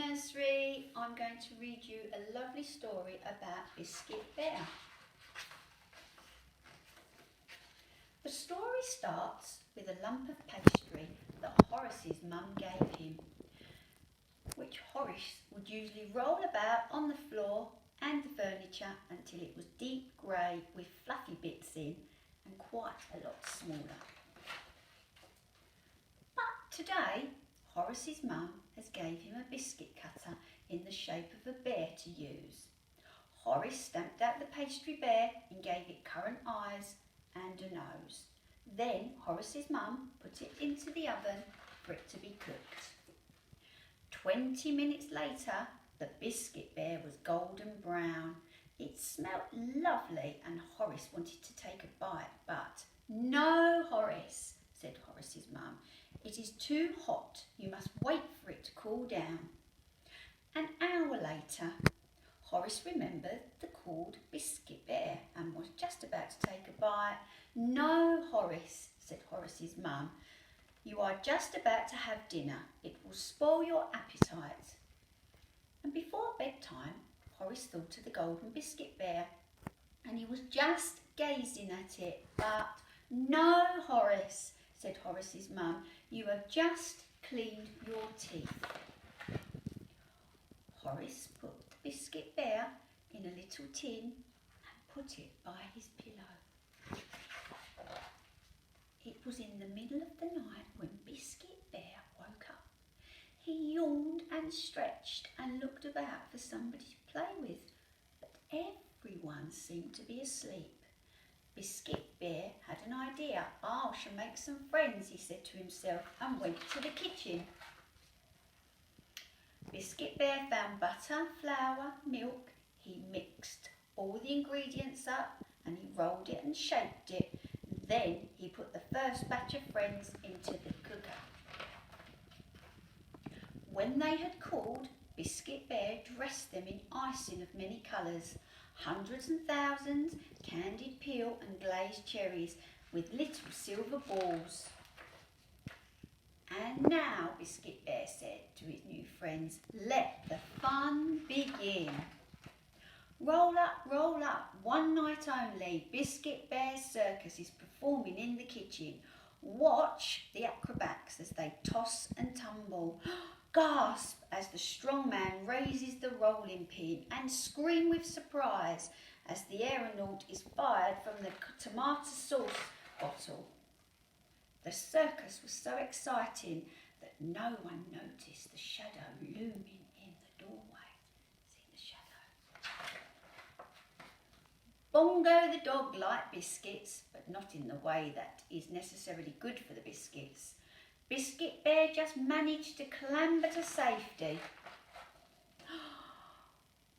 Nursery. I'm going to read you a lovely story about Biscuit Bear. The story starts with a lump of pastry that Horace's mum gave him, which Horace would usually roll about on the floor and the furniture until it was deep grey with fluffy bits in and quite a lot smaller. But today, Horace's mum has gave him a biscuit cutter in the shape of a bear to use. Horace stamped out the pastry bear and gave it currant eyes and a nose. Then Horace's mum put it into the oven for it to be cooked. 20 minutes later, the biscuit bear was golden brown. It smelt lovely and Horace wanted to take a bite, but "No, Horace," said Horace's mum. "It is too hot. You must wait for it to cool down." An hour later, Horace remembered the called biscuit bear and was just about to take a bite. "No, Horace," said Horace's mum. "You are just about to have dinner. It will spoil your appetite." And before bedtime, Horace thought of the golden biscuit bear and he was just gazing at it. But "No, Horace," said Horace's mum, "you have just cleaned your teeth." Horace put the biscuit bear in a little tin and put it by his pillow. It was in the middle of the night when Biscuit Bear woke up. He yawned and stretched and looked about for somebody to play with, but everyone seemed to be asleep. Biscuit Bear had an idea. "I shall make some friends," he said to himself, and went to the kitchen. Biscuit Bear found butter, flour, milk. He mixed all the ingredients up and he rolled it and shaped it. Then he put the first batch of friends into the cooker. When they had cooled, Biscuit Bear dressed them in icing of many colours, hundreds and thousands, candied peel and glazed cherries with little silver balls. "And now," Biscuit Bear said to his new friends, "let the fun begin. Roll up, one night only. Biscuit Bear's circus is performing in the kitchen. Watch the acrobats as they toss and tumble. Gasp as the strong man raises the rolling pin and scream with surprise as the aeronaut is fired from the tomato sauce bottle." The circus was so exciting that no one noticed the shadow looming in the doorway. See the shadow? Bongo the dog liked biscuits, but not in the way that is necessarily good for the biscuits. Biscuit Bear just managed to clamber to safety.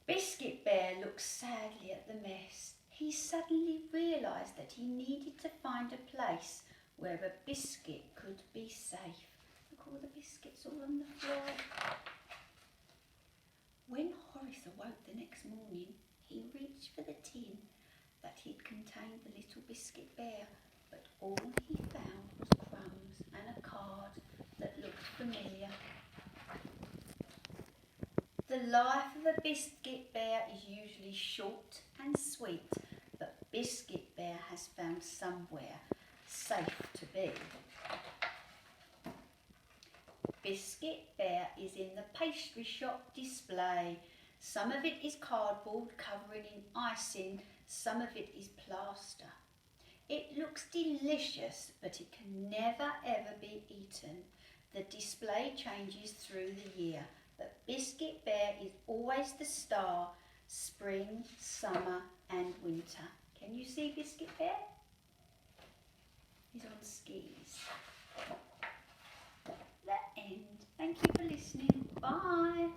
Biscuit Bear looked sadly at the mess. He suddenly realised that he needed to find a place where a biscuit could be safe. Look, all the biscuits all on the floor. When Horace awoke the next morning, he reached for the tin that had contained the little biscuit bear, but all he found was crumbs and a card that looked familiar. The life of a biscuit bear is usually short and sweet, but Biscuit Bear has found somewhere safe to be. Biscuit Bear is in the pastry shop display. Some of it is cardboard covering in icing, some of it is plaster. It looks delicious, but it can never ever be eaten. The display changes through the year, but Biscuit Bear is always the star, spring, summer and winter. Can you see Biscuit Bear? He's on skis. The end. Thank you for listening. Bye.